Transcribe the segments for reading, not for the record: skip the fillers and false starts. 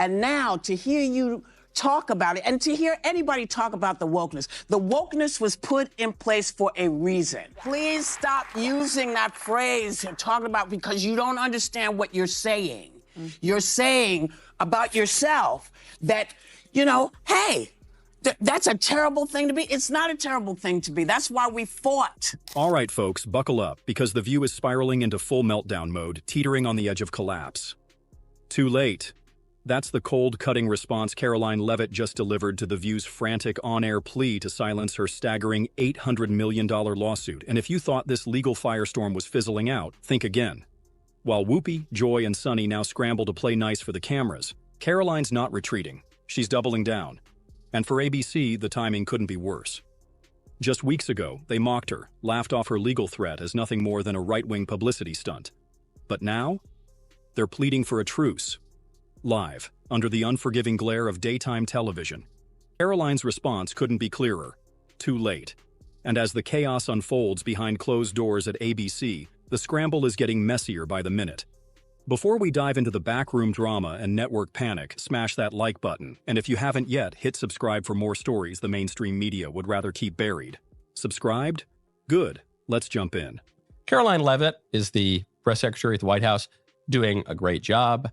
And now to hear you talk about it and to hear anybody talk about the wokeness was put in place for a reason. Please stop using that phrase and talking about because you don't understand what you're saying. You're saying about yourself that, you know, hey, that's a terrible thing to be. It's not a terrible thing to be. That's why we fought. All right, folks, buckle up, because The View is spiraling into full meltdown mode, teetering on the edge of collapse. Too late. That's the cold, cutting response Karoline Leavitt just delivered to The View's frantic on-air plea to silence her staggering $800 million lawsuit. And if you thought this legal firestorm was fizzling out, think again. While Whoopi, Joy, and Sunny now scramble to play nice for the cameras, Karoline's not retreating. She's doubling down. And for ABC, the timing couldn't be worse. Just weeks ago, they mocked her, laughed off her legal threat as nothing more than a right-wing publicity stunt. But now, they're pleading for a truce. Live, under the unforgiving glare of daytime television. Karoline's response couldn't be clearer. Too late. And as the chaos unfolds behind closed doors at ABC, the scramble is getting messier by the minute. Before we dive into the backroom drama and network panic, smash that like button, and if you haven't yet, hit subscribe for more stories the mainstream media would rather keep buried. Subscribed? Good. Let's jump in. Karoline Leavitt is the press secretary at the White House, doing a great job.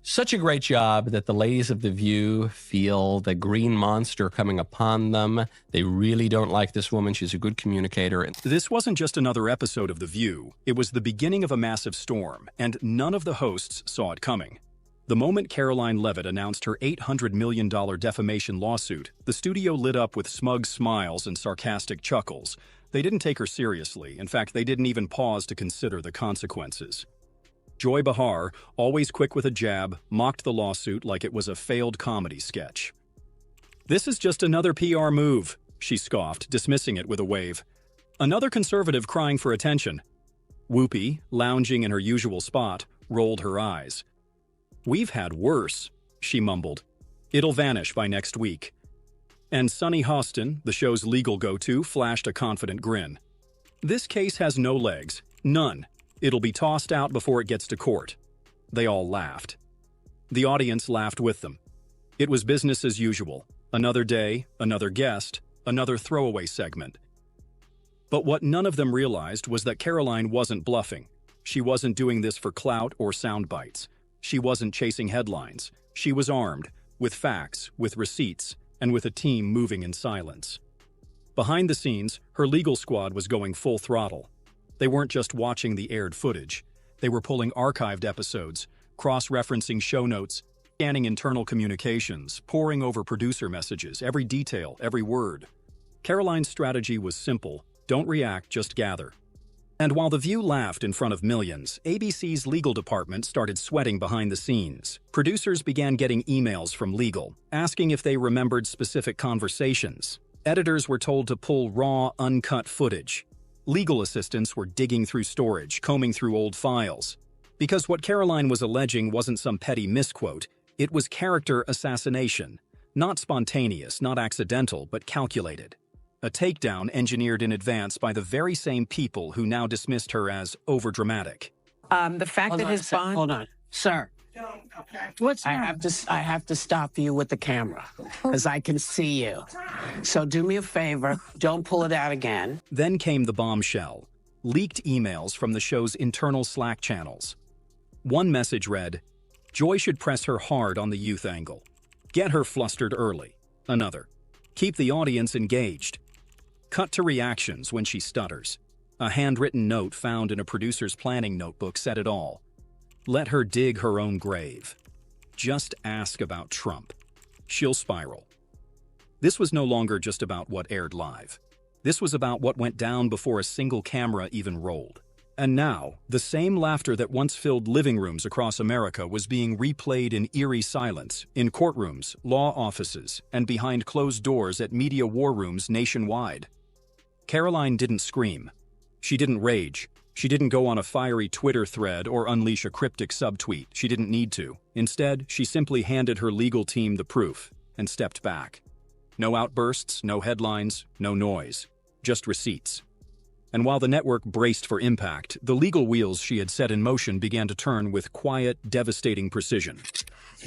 Such a great job that the ladies of The View feel the green monster coming upon them. They really don't like this woman. She's a good communicator. This wasn't just another episode of The View. It was the beginning of a massive storm, and none of the hosts saw it coming. The moment Karoline Leavitt announced her $800 million defamation lawsuit, the studio lit up with smug smiles and sarcastic chuckles. They didn't take her seriously. In fact, they didn't even pause to consider the consequences. Joy Behar, always quick with a jab, mocked the lawsuit like it was a failed comedy sketch. "This is just another PR move," she scoffed, dismissing it with a wave. "Another conservative crying for attention." Whoopi, lounging in her usual spot, rolled her eyes. "We've had worse," she mumbled. "It'll vanish by next week." And Sunny Hostin, the show's legal go-to, flashed a confident grin. "This case has no legs. None. It'll be tossed out before it gets to court." They all laughed. The audience laughed with them. It was business as usual. Another day, another guest, another throwaway segment. But what none of them realized was that Karoline wasn't bluffing. She wasn't doing this for clout or sound bites. She wasn't chasing headlines. She was armed, with facts, with receipts, and with a team moving in silence. Behind the scenes, her legal squad was going full throttle. They weren't just watching the aired footage. They were pulling archived episodes, cross-referencing show notes, scanning internal communications, poring over producer messages, every detail, every word. Karoline's strategy was simple: don't react, just gather. And while The View laughed in front of millions, ABC's legal department started sweating behind the scenes. Producers began getting emails from legal, asking if they remembered specific conversations. Editors were told to pull raw, uncut footage. Legal assistants were digging through storage, combing through old files. Because what Karoline was alleging wasn't some petty misquote, it was character assassination. Not spontaneous, not accidental, but calculated. A takedown engineered in advance by the very same people who now dismissed her as overdramatic. The fact that his bond... Hold on. Sir. What's I have to stop you with the camera, because I can see you. So do me a favor, don't pull it out again. Then came the bombshell. Leaked emails from the show's internal Slack channels. One message read, "Joy should press her hard on the youth angle. Get her flustered early." Another, "Keep the audience engaged. Cut to reactions when she stutters." A handwritten note found in a producer's planning notebook said it all. "Let her dig her own grave. Just ask about Trump. She'll spiral." This was no longer just about what aired live. This was about what went down before a single camera even rolled. And now, the same laughter that once filled living rooms across America was being replayed in eerie silence, in courtrooms, law offices, and behind closed doors at media war rooms nationwide. Karoline didn't scream. She didn't rage. She didn't go on a fiery Twitter thread or unleash a cryptic subtweet. She didn't need to. Instead, she simply handed her legal team the proof and stepped back. No outbursts, no headlines, no noise. Just receipts. And while the network braced for impact, the legal wheels she had set in motion began to turn with quiet, devastating precision.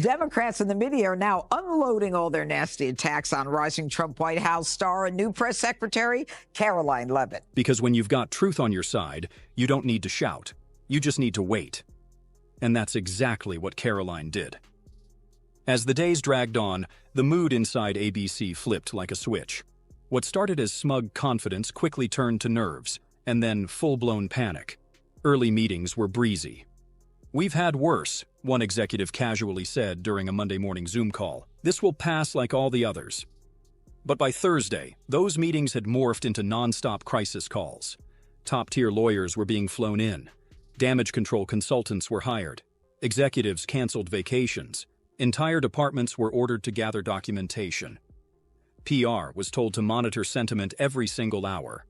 Democrats in the media are now unloading all their nasty attacks on rising Trump White House star and new press secretary, Karoline Leavitt. Because when you've got truth on your side, you don't need to shout. You just need to wait. And that's exactly what Karoline did. As the days dragged on, the mood inside ABC flipped like a switch. What started as smug confidence quickly turned to nerves, and then full-blown panic. Early meetings were breezy. "We've had worse," one executive casually said during a Monday morning Zoom call. "This will pass like all the others." But by Thursday, those meetings had morphed into non-stop crisis calls. Top-tier lawyers were being flown in. Damage control consultants were hired. Executives canceled vacations. Entire departments were ordered to gather documentation. PR was told to monitor sentiment every single hour.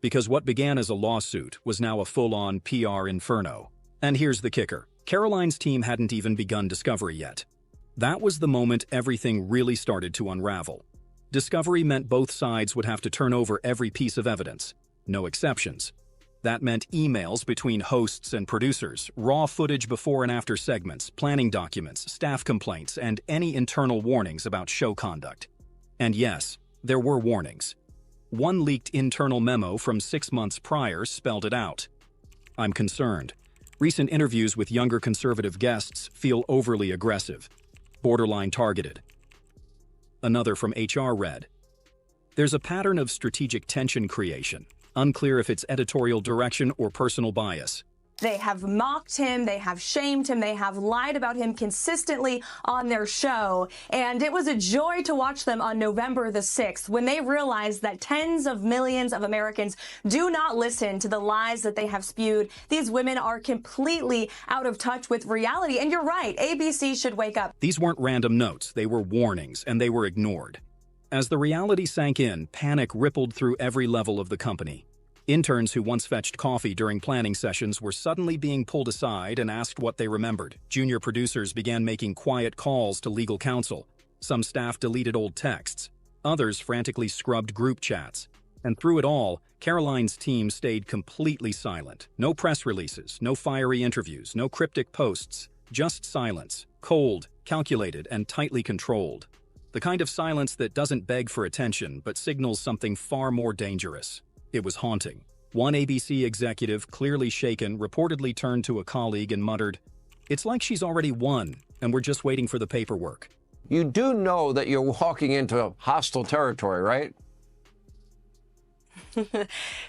Because what began as a lawsuit was now a full-on PR inferno. And here's the kicker. Karoline's team hadn't even begun discovery yet. That was the moment everything really started to unravel. Discovery meant both sides would have to turn over every piece of evidence. No exceptions. That meant emails between hosts and producers, raw footage before and after segments, planning documents, staff complaints, and any internal warnings about show conduct. And yes, there were warnings. One leaked internal memo from 6 months prior spelled it out. "I'm concerned. Recent interviews with younger conservative guests feel overly aggressive, borderline targeted." Another from HR read, "There's a pattern of strategic tension creation, unclear if it's editorial direction or personal bias." They have mocked him, they have shamed him, they have lied about him consistently on their show. And it was a joy to watch them on November the 6th when they realized that tens of millions of Americans do not listen to the lies that they have spewed. These women are completely out of touch with reality. And you're right, ABC should wake up. These weren't random notes, they were warnings, and they were ignored. As the reality sank in, panic rippled through every level of the company. Interns who once fetched coffee during planning sessions were suddenly being pulled aside and asked what they remembered. Junior producers began making quiet calls to legal counsel. Some staff deleted old texts. Others frantically scrubbed group chats. And through it all, Karoline's team stayed completely silent. No press releases, no fiery interviews, no cryptic posts. Just silence. Cold, calculated, and tightly controlled. The kind of silence that doesn't beg for attention, but signals something far more dangerous. It was haunting. One ABC executive, clearly shaken, reportedly turned to a colleague and muttered, "It's like she's already won, and we're just waiting for the paperwork." You do know that you're walking into hostile territory, right?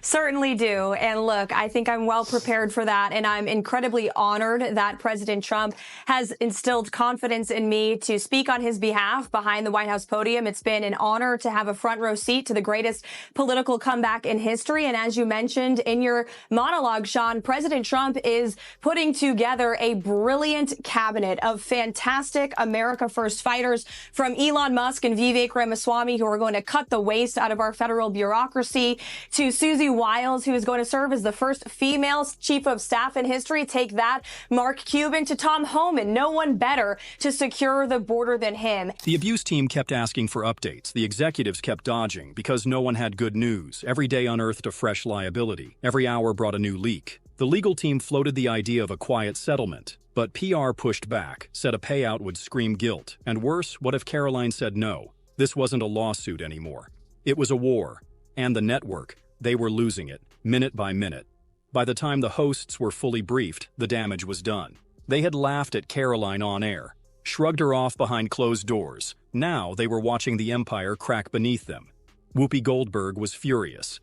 Certainly do. And look, I think I'm well prepared for that. And I'm incredibly honored that President Trump has instilled confidence in me to speak on his behalf behind the White House podium. It's been an honor to have a front row seat to the greatest political comeback in history. And as you mentioned in your monologue, Sean, President Trump is putting together a brilliant cabinet of fantastic America First fighters, from Elon Musk and Vivek Ramaswamy, who are going to cut the waste out of our federal bureaucracy, to Susie Wiles, who is going to serve as the first female chief of staff in history. Take that, Mark Cuban, to Tom Homan. No one better to secure the border than him. The abuse team kept asking for updates. The executives kept dodging because no one had good news. Every day unearthed a fresh liability. Every hour brought a new leak. The legal team floated the idea of a quiet settlement, but PR pushed back, said a payout would scream guilt. And worse, what if Karoline said no? This wasn't a lawsuit anymore. It was a war. And the network, they were losing it, minute by minute. By the time the hosts were fully briefed, the damage was done. They had laughed at Karoline on air, shrugged her off behind closed doors. Now they were watching the empire crack beneath them. Whoopi Goldberg was furious.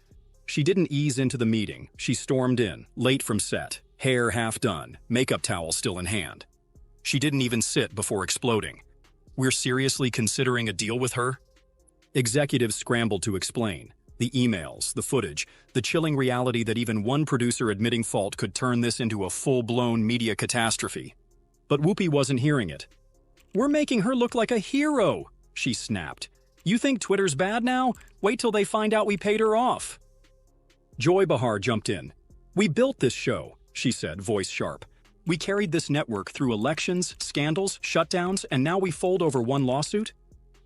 She didn't ease into the meeting. She stormed in, late from set, hair half done, makeup towel still in hand. She didn't even sit before exploding. "We're seriously considering a deal with her?" Executives scrambled to explain. The emails, the footage, the chilling reality that even one producer admitting fault could turn this into a full-blown media catastrophe. But Whoopi wasn't hearing it. "We're making her look like a hero," she snapped. "You think Twitter's bad now? Wait till they find out we paid her off." Joy Behar jumped in. "We built this show," she said, voice sharp. "We carried this network through elections, scandals, shutdowns, and now we fold over one lawsuit?"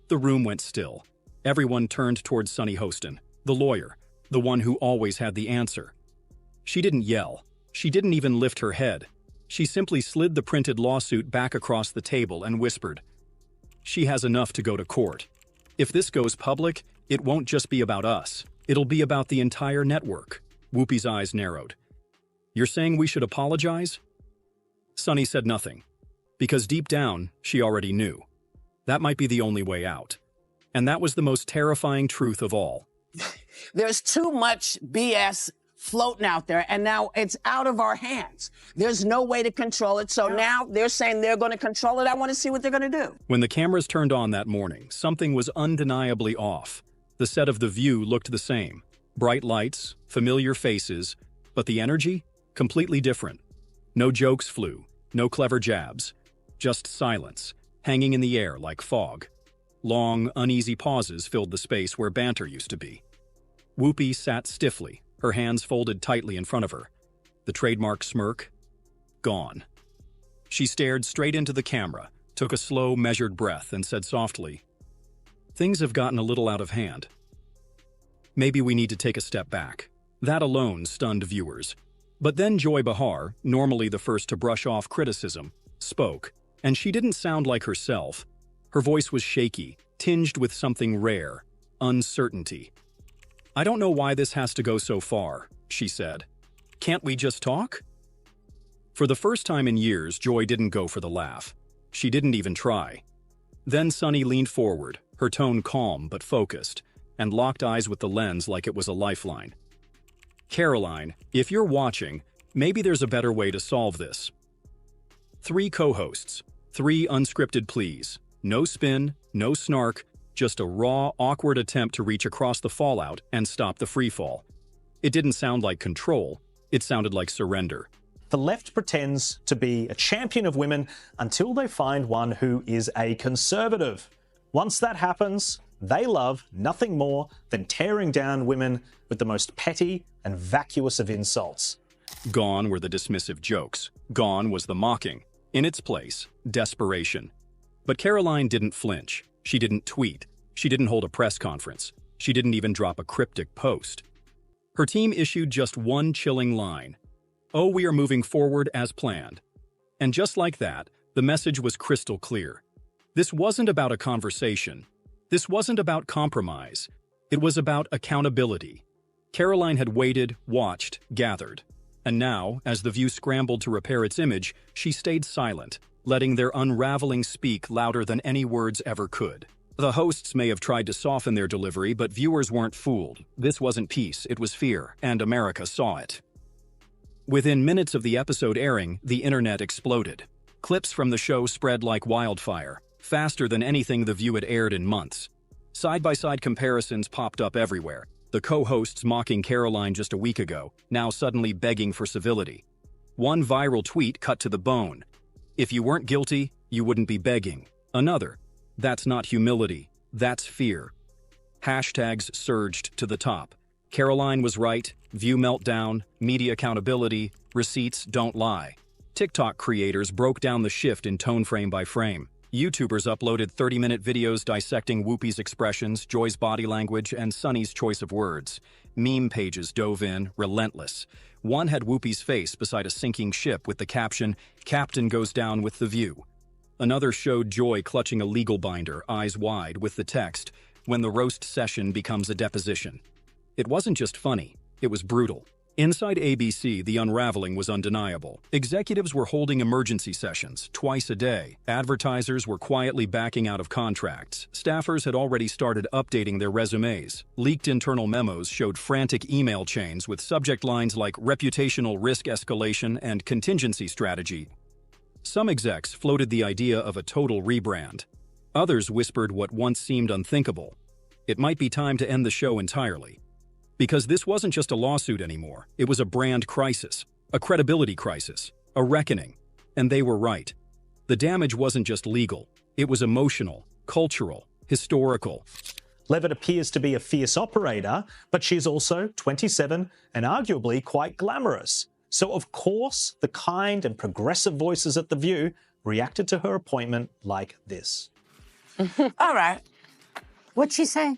The room went still. Everyone turned towards Sunny Hostin, the lawyer, the one who always had the answer. She didn't yell. She didn't even lift her head. She simply slid the printed lawsuit back across the table and whispered, "She has enough to go to court. If this goes public, it won't just be about us. It'll be about the entire network." Whoopi's eyes narrowed. "You're saying we should apologize?" Sunny said nothing, because deep down, she already knew. That might be the only way out. And that was the most terrifying truth of all. There's too much BS floating out there, and now it's out of our hands. There's no way to control it, so now they're saying they're going to control it. I want to see what they're going to do. When the cameras turned on that morning, something was undeniably off. The set of The View looked the same. Bright lights, familiar faces, but the energy? Completely different. No jokes flew, no clever jabs. Just silence, hanging in the air like fog. Long, uneasy pauses filled the space where banter used to be. Whoopi sat stiffly, her hands folded tightly in front of her. The trademark smirk? Gone. She stared straight into the camera, took a slow, measured breath, and said softly, "Things have gotten a little out of hand. Maybe we need to take a step back." That alone stunned viewers. But then Joy Behar, normally the first to brush off criticism, spoke, and she didn't sound like herself. Her voice was shaky, tinged with something rare, uncertainty. "I don't know why this has to go so far," she said. "Can't we just talk?" For the first time in years, Joy didn't go for the laugh. She didn't even try. Then Sunny leaned forward, her tone calm but focused, and locked eyes with the lens like it was a lifeline. "Karoline, if you're watching, maybe there's a better way to solve this." 3 co-hosts, 3 unscripted pleas. No spin, no snark, just a raw, awkward attempt to reach across the fallout and stop the freefall. It didn't sound like control, it sounded like surrender. The left pretends to be a champion of women until they find one who is a conservative. Once that happens, they love nothing more than tearing down women with the most petty and vacuous of insults. Gone were the dismissive jokes. Gone was the mocking. In its place, desperation. But Karoline didn't flinch. She didn't tweet. She didn't hold a press conference. She didn't even drop a cryptic post. Her team issued just one chilling line. "Oh, we are moving forward as planned." And just like that, the message was crystal clear. This wasn't about a conversation. This wasn't about compromise. It was about accountability. Karoline had waited, watched, gathered. And now, as The View scrambled to repair its image, she stayed silent, letting their unraveling speak louder than any words ever could. The hosts may have tried to soften their delivery, but viewers weren't fooled. This wasn't peace, it was fear, and America saw it. Within minutes of the episode airing, the internet exploded. Clips from the show spread like wildfire, faster than anything The View had aired in months. Side-by-side comparisons popped up everywhere. The co-hosts mocking Karoline just a week ago, now suddenly begging for civility. One viral tweet cut to the bone. "If you weren't guilty, you wouldn't be begging." Another. "That's not humility, that's fear." Hashtags surged to the top. Karoline was right, View meltdown, media accountability, receipts don't lie. TikTok creators broke down the shift in tone frame by frame. YouTubers uploaded 30-minute videos dissecting Whoopi's expressions, Joy's body language, and Sunny's choice of words. Meme pages dove in, relentless. One had Whoopi's face beside a sinking ship with the caption, "Captain goes down with the View." Another showed Joy clutching a legal binder, eyes wide, with the text, "When the roast session becomes a deposition." It wasn't just funny, it was brutal. Inside ABC, the unraveling was undeniable. Executives were holding emergency sessions, twice a day. Advertisers were quietly backing out of contracts. Staffers had already started updating their resumes. Leaked internal memos showed frantic email chains with subject lines like reputational risk escalation and contingency strategy. Some execs floated the idea of a total rebrand. Others whispered what once seemed unthinkable. It might be time to end the show entirely. Because this wasn't just a lawsuit anymore. It was a brand crisis, a credibility crisis, a reckoning. And they were right. The damage wasn't just legal. It was emotional, cultural, historical. Leavitt appears to be a fierce operator, but she's also 27 and arguably quite glamorous. So of course, the kind and progressive voices at The View reacted to her appointment like this. All right. What'd she say?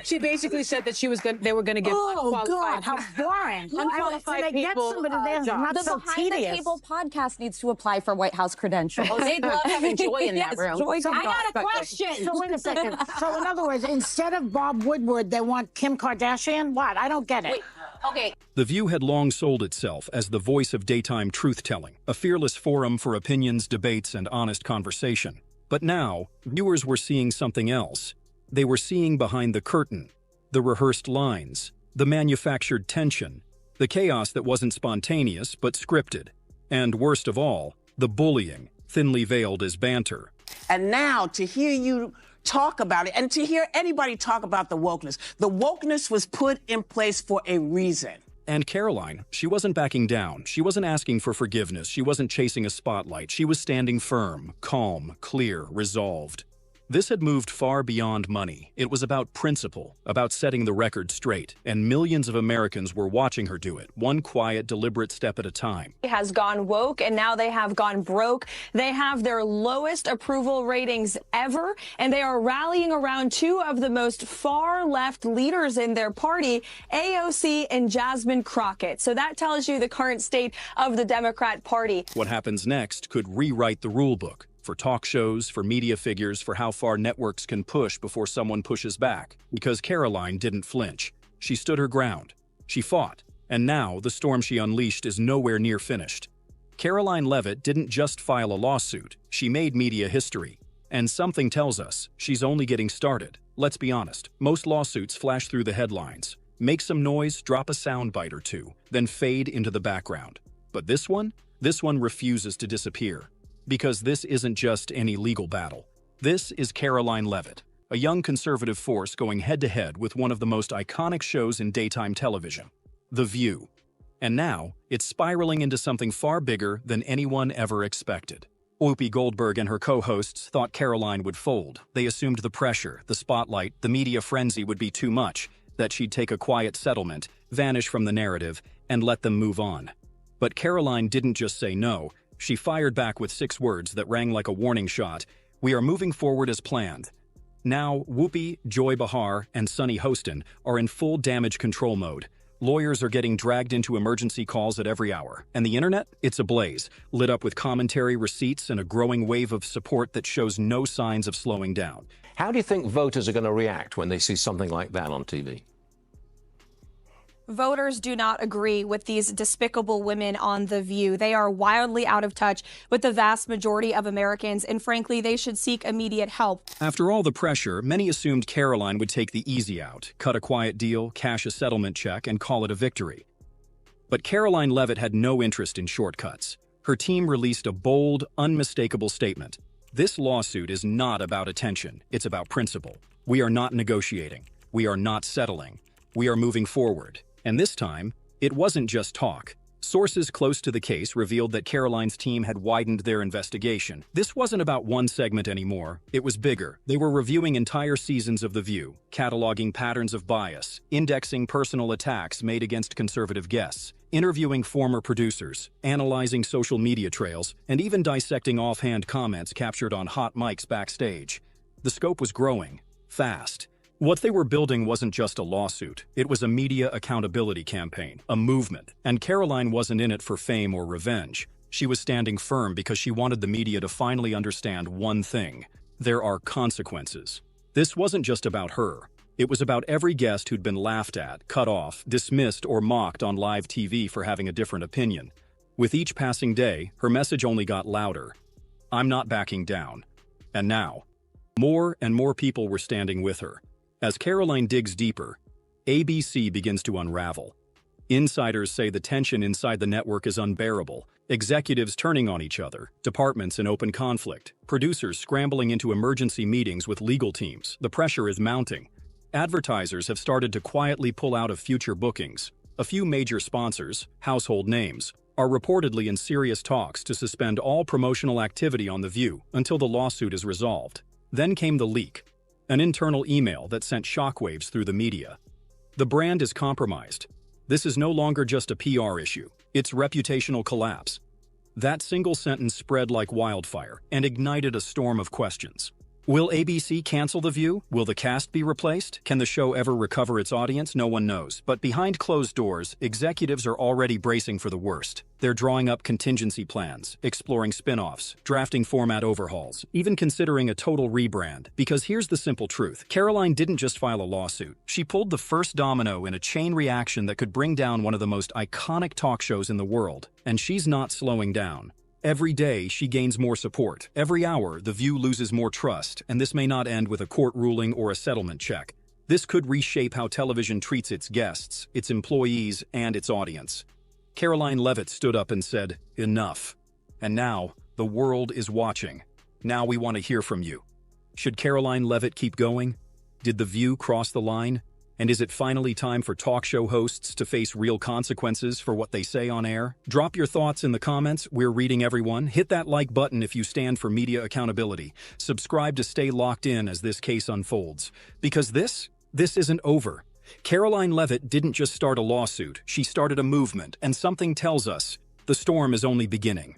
She basically said that they were going to give God, how boring. unqualified people The so Behind the Table podcast needs to apply for White House credentials. They'd love having Joy in that room. I got a question. So wait a second. So in other words, instead of Bob Woodward, they want Kim Kardashian? What? I don't get it. Wait, okay. The View had long sold itself as the voice of daytime truth-telling, a fearless forum for opinions, debates, and honest conversation. But now, viewers were seeing something else. They were seeing behind the curtain, the rehearsed lines, the manufactured tension, the chaos that wasn't spontaneous but scripted, and worst of all, the bullying, thinly veiled as banter. And now to hear you talk about it and to hear anybody talk about the wokeness was put in place for a reason. And Karoline, she wasn't backing down. She wasn't asking for forgiveness. She wasn't chasing a spotlight. She was standing firm, calm, clear, resolved. This had moved far beyond money. It was about principle, about setting the record straight, and millions of Americans were watching her do it, one quiet, deliberate step at a time. Has gone woke, and now they have gone broke. They have their lowest approval ratings ever, and they are rallying around two of the most far-left leaders in their party, AOC and Jasmine Crockett. So that tells you the current state of the Democrat Party. What happens next could rewrite the rule book. For talk shows, for media figures, for how far networks can push before someone pushes back. Because Karoline didn't flinch. She stood her ground. She fought. And now, the storm she unleashed is nowhere near finished. Karoline Leavitt didn't just file a lawsuit. She made media history. And something tells us she's only getting started. Let's be honest. Most lawsuits flash through the headlines. Make some noise, drop a soundbite or two, then fade into the background. But this one refuses to disappear. Because this isn't just any legal battle. This is Karoline Leavitt, a young conservative force going head-to-head with one of the most iconic shows in daytime television, The View. And now, it's spiraling into something far bigger than anyone ever expected. Whoopi Goldberg and her co-hosts thought Karoline would fold. They assumed the pressure, the spotlight, the media frenzy would be too much, that she'd take a quiet settlement, vanish from the narrative, and let them move on. But Karoline didn't just say no. She fired back with 6 words that rang like a warning shot. We are moving forward as planned. Now, Whoopi, Joy Behar, and Sunny Hostin are in full damage control mode. Lawyers are getting dragged into emergency calls at every hour. And the internet? It's ablaze, lit up with commentary, receipts, and a growing wave of support that shows no signs of slowing down. How do you think voters are going to react when they see something like that on TV? Voters do not agree with these despicable women on The View. They are wildly out of touch with the vast majority of Americans, and frankly, they should seek immediate help. After all the pressure, many assumed Karoline would take the easy out, cut a quiet deal, cash a settlement check, and call it a victory. But Karoline Leavitt had no interest in shortcuts. Her team released a bold, unmistakable statement. This lawsuit is not about attention, it's about principle. We are not negotiating. We are not settling. We are moving forward. And this time, it wasn't just talk. Sources close to the case revealed that Karoline's team had widened their investigation. This wasn't about one segment anymore. It was bigger. They were reviewing entire seasons of The View, cataloging patterns of bias, indexing personal attacks made against conservative guests, interviewing former producers, analyzing social media trails, and even dissecting offhand comments captured on hot mics backstage. The scope was growing, fast. What they were building wasn't just a lawsuit. It was a media accountability campaign, a movement. And Karoline wasn't in it for fame or revenge. She was standing firm because she wanted the media to finally understand one thing. There are consequences. This wasn't just about her. It was about every guest who'd been laughed at, cut off, dismissed, or mocked on live TV for having a different opinion. With each passing day, her message only got louder. I'm not backing down. And now, more and more people were standing with her. As Karoline digs deeper, ABC begins to unravel. Insiders say the tension inside the network is unbearable, executives turning on each other, departments in open conflict, producers scrambling into emergency meetings with legal teams. The pressure is mounting. Advertisers have started to quietly pull out of future bookings. A few major sponsors, household names, are reportedly in serious talks to suspend all promotional activity on The View until the lawsuit is resolved. Then came the leak. An internal email that sent shockwaves through the media. The brand is compromised. This is no longer just a PR issue. It's reputational collapse. That single sentence spread like wildfire and ignited a storm of questions. Will ABC cancel The View? Will the cast be replaced? Can the show ever recover its audience? No one knows. But behind closed doors, executives are already bracing for the worst. They're drawing up contingency plans, exploring spin-offs, drafting format overhauls, even considering a total rebrand. Because here's the simple truth. Karoline didn't just file a lawsuit. She pulled the first domino in a chain reaction that could bring down one of the most iconic talk shows in the world. And she's not slowing down. Every day, she gains more support. Every hour, The View loses more trust, and this may not end with a court ruling or a settlement check. This could reshape how television treats its guests, its employees, and its audience. Karoline Leavitt stood up and said, "Enough." And now, the world is watching. Now we want to hear from you. Should Karoline Leavitt keep going? Did The View cross the line? And is it finally time for talk show hosts to face real consequences for what they say on air? Drop your thoughts in the comments. We're reading everyone. Hit that like button if you stand for media accountability. Subscribe to stay locked in as this case unfolds. Because this isn't over. Karoline Leavitt didn't just start a lawsuit. She started a movement, and something tells us the storm is only beginning.